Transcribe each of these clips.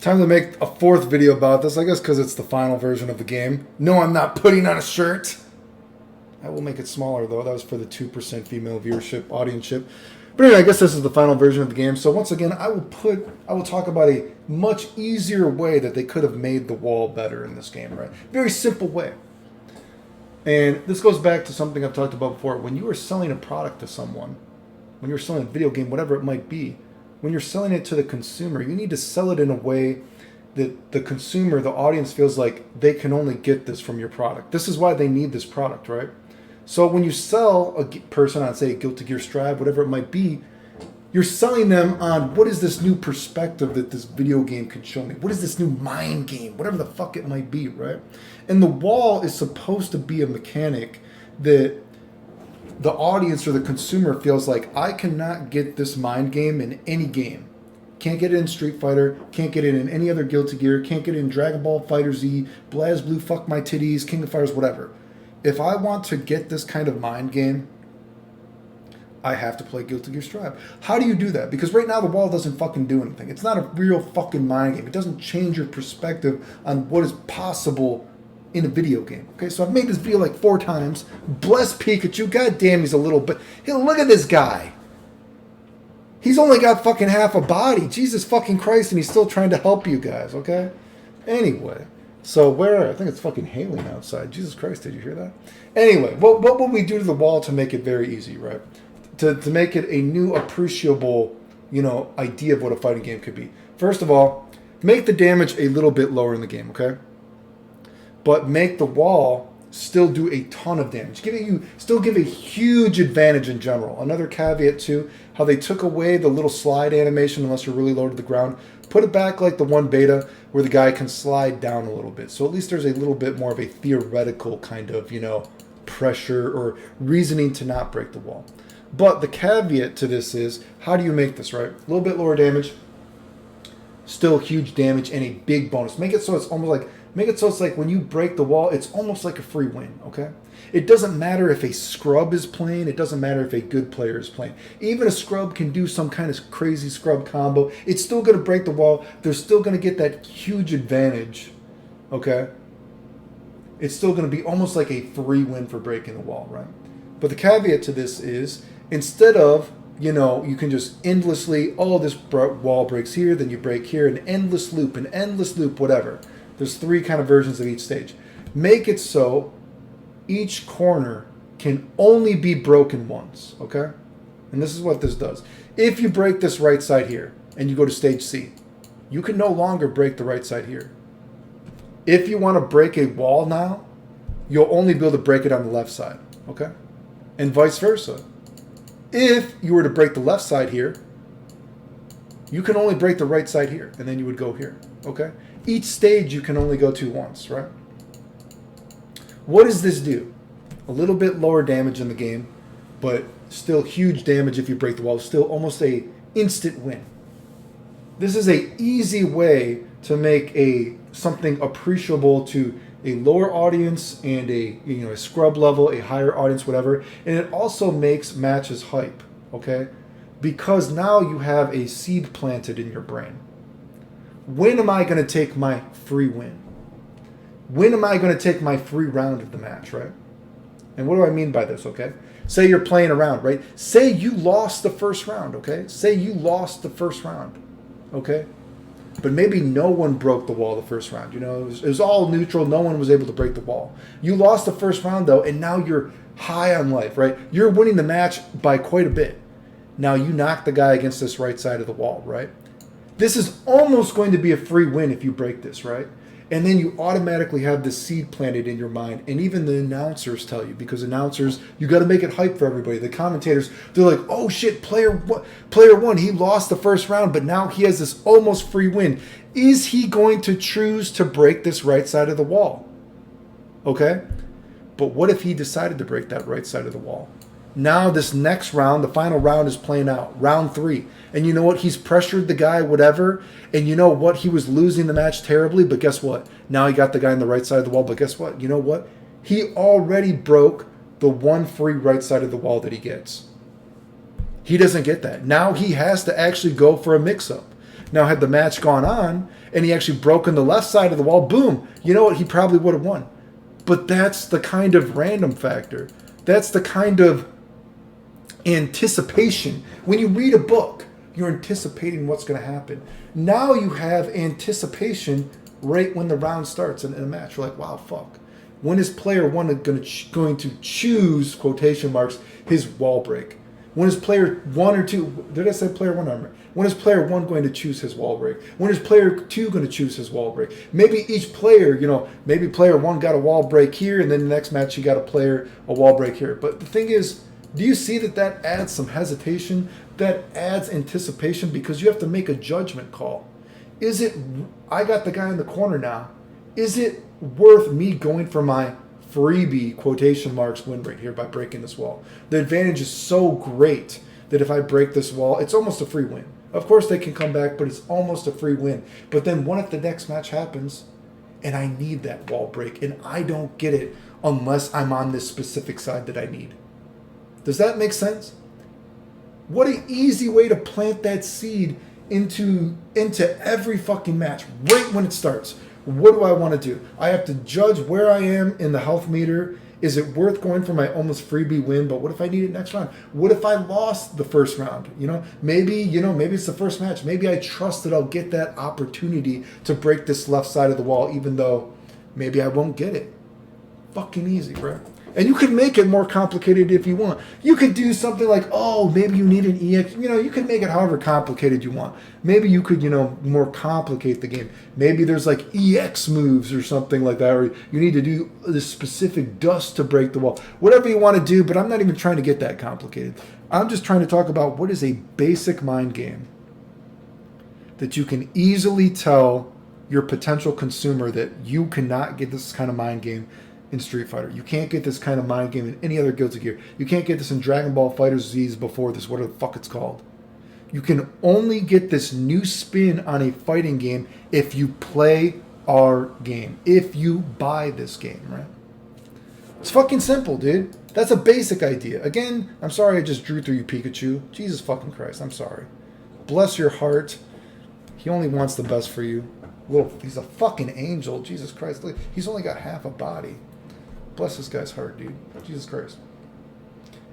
Time to make a fourth video about this, I guess because it's the final version of the game. No, I'm not putting on a shirt. I will make it smaller, though. That was for the 2% female viewership, audience-ship. But anyway, I guess this is the final version of the game. So once again, I will talk about a much easier way that they could have made the wall better in this game, right? Very simple way. And this goes back to something I've talked about before. When you are selling a product to someone, when you're selling a video game, whatever it might be, when you're selling it to the consumer, you need to sell it in a way that the consumer, the audience feels like they can only get this from your product. This is why they need this product, right? So when you sell a person on, say, Guilty Gear Strive, whatever it might be, you're selling them on what is this new perspective that this video game can show me? What is this new mind game? Whatever the fuck it might be, right? And the wall is supposed to be a mechanic that the audience or the consumer feels like, I cannot get this mind game in any game. Can't get it in Street Fighter, can't get it in any other Guilty Gear, can't get it in Dragon Ball FighterZ, BlazBlue, Fuck My Titties, King of Fighters, whatever. If I want to get this kind of mind game, I have to play Guilty Gear Strive. How do you do that? Because right now the wall doesn't fucking do anything. It's not a real fucking mind game. It doesn't change your perspective on what is possible in a video game. Okay, so I've made this video like 4 times. Bless Pikachu. God damn, he's a little bit. Hey, look at this guy. He's only got fucking half a body. Jesus fucking Christ, and he's still trying to help you guys, okay? Anyway, so I think it's fucking hailing outside. Jesus Christ, did you hear that? Anyway, what will we do to the wall to make it very easy, right? To make it a new appreciable, idea of what a fighting game could be. First of all, make the damage a little bit lower in the game, okay? But make the wall still do a ton of damage. Still give a huge advantage in general. Another caveat too, how they took away the little slide animation unless you're really low to the ground. Put it back like the 1 beta where the guy can slide down a little bit. So at least there's a little bit more of a theoretical kind of, pressure or reasoning to not break the wall. But the caveat to this is, how do you make this, right? A little bit lower damage, still huge damage, and a big bonus. Make it so it's like when you break the wall, it's almost like a free win, okay? It doesn't matter if a scrub is playing. It doesn't matter if a good player is playing. Even a scrub can do some kind of crazy scrub combo. It's still going to break the wall. They're still going to get that huge advantage, okay? It's still going to be almost like a free win for breaking the wall, right? But the caveat to this is, instead of, you can just endlessly, this wall breaks here, then you break here, an endless loop, whatever. There's 3 kind of versions of each stage. Make it so each corner can only be broken once, okay? And this is what this does. If you break this right side here and you go to stage C, you can no longer break the right side here. If you want to break a wall now, you'll only be able to break it on the left side, okay? And vice versa. If you were to break the left side here, you can only break the right side here, and then you would go here, okay? Each stage you can only go to once, right? What does this do? A little bit lower damage in the game, but still huge damage if you break the wall. Still almost a instant win. This is a easy way to make something appreciable to a lower audience and a scrub level, a higher audience, whatever. And it also makes matches hype, okay? Because now you have a seed planted in your brain. When am I going to take my free win? When am I going to take my free round of the match, right? And what do I mean by this, okay? Say you're playing around, right? Say you lost the first round, okay? Say you lost the first round, okay? But maybe no one broke the wall the first round. It was all neutral. No one was able to break the wall. You lost the first round, though, and now you're high on life, right? You're winning the match by quite a bit. Now you knock the guy against this right side of the wall, right? This is almost going to be a free win if you break this, right? And then you automatically have this seed planted in your mind. And even the announcers tell you, because announcers, you got to make it hype for everybody. The commentators, they're like, oh shit, player one, he lost the first round, but now he has this almost free win. Is he going to choose to break this right side of the wall? Okay? But what if he decided to break that right side of the wall? Now this next round, the final round is playing out, round 3. And you know what? He's pressured the guy, whatever. And you know what? He was losing the match terribly, but guess what? Now he got the guy on the right side of the wall, but guess what? You know what? He already broke the one free right side of the wall that he gets. He doesn't get that. Now he has to actually go for a mix-up. Now, had the match gone on and he actually broken the left side of the wall, boom, you know what? He probably would have won. But that's the kind of random factor. That's the kind of anticipation. When you read a book, you're anticipating what's going to happen. Now you have anticipation right when the round starts in a match. You're like, wow, fuck. When is player one going to choose, quotation marks, his wall break? When is player one or two, did I say player one? When is player one going to choose his wall break? When is player two going to choose his wall break? Maybe each player, maybe player one got a wall break here, and then the next match he got a wall break here. But the thing is, do you see that adds some hesitation? That adds anticipation because you have to make a judgment call. I got the guy in the corner now. Is it worth me going for my freebie, quotation marks, win rate here by breaking this wall? The advantage is so great that if I break this wall, it's almost a free win. Of course they can come back, but it's almost a free win. But then what if the next match happens and I need that wall break and I don't get it unless I'm on this specific side that I need? Does that make sense? What an easy way to plant that seed into every fucking match right when it starts. What do I want to do? I have to judge where I am in the health meter. Is it worth going for my almost freebie win? But what if I need it next round? What if I lost the first round? Maybe it's the first match. Maybe I trust that I'll get that opportunity to break this left side of the wall, even though maybe I won't get it. Fucking easy, bro. And you could make it more complicated if you want. You could do something like, oh, maybe you need an EX. You could make it however complicated you want. Maybe you could, more complicate the game. Maybe there's like EX moves or something like that, or you need to do this specific dust to break the wall. Whatever you want to do, but I'm not even trying to get that complicated. I'm just trying to talk about what is a basic mind game that you can easily tell your potential consumer that you cannot get this kind of mind game in Street Fighter. You can't get this kind of mind game in any other Guilty Gear. You can't get this in Dragon Ball FighterZ before this, whatever the fuck it's called. You can only get this new spin on a fighting game if you play our game. If you buy this game, right? It's fucking simple, dude. That's a basic idea. Again, I'm sorry I just drew through you, Pikachu. Jesus fucking Christ, I'm sorry. Bless your heart. He only wants the best for you. He's a fucking angel. Jesus Christ. He's only got half a body. Bless this guy's heart, dude. Jesus Christ.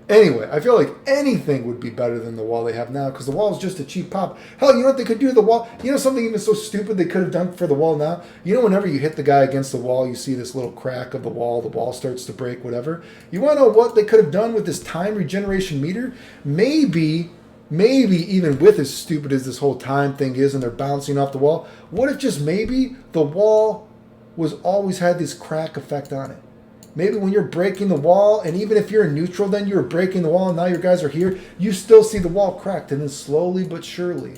Anyway, I feel like anything would be better than the wall they have now because the wall is just a cheap pop. Hell, you know what they could do to the wall? Something even so stupid they could have done for the wall now? Whenever you hit the guy against the wall, you see this little crack of the wall starts to break, whatever. You want to know what they could have done with this time regeneration meter? Maybe even with as stupid as this whole time thing is and they're bouncing off the wall, what if just maybe the wall was always had this crack effect on it? Maybe when you're breaking the wall, and even if you're in neutral, then you're breaking the wall, and now your guys are here, you still see the wall cracked, and then slowly but surely,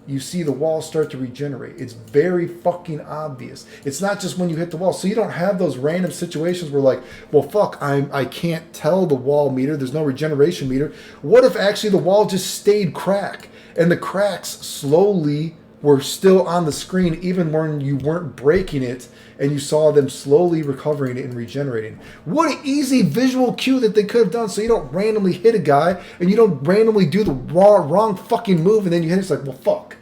you see the wall start to regenerate. It's very fucking obvious. It's not just when you hit the wall. So you don't have those random situations where like, well, fuck, I can't tell the wall meter. There's no regeneration meter. What if actually the wall just stayed crack, and the cracks slowly were still on the screen even when you weren't breaking it, and you saw them slowly recovering and regenerating? What an easy visual cue that they could have done so you don't randomly hit a guy and you don't randomly do the wrong fucking move and then you hit it. It's like, well, fuck.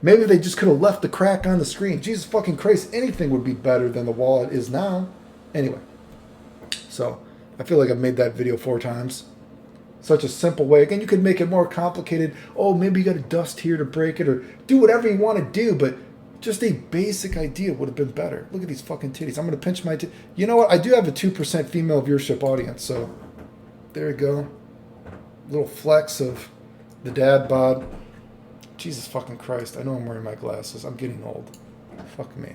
Maybe they just could have left the crack on the screen. Jesus fucking Christ, anything would be better than the wall it is now. Anyway, so I feel like I've made that video 4 times. Such a simple way. Again, you could make it more complicated. Oh, maybe you got to dust here to break it or do whatever you want to do, but just a basic idea would have been better. Look at these fucking titties. I'm going to pinch my titties. You know what? I do have a 2% female viewership audience, so there you go. Little flex of the dad bod. Jesus fucking Christ. I know I'm wearing my glasses. I'm getting old. Fuck me.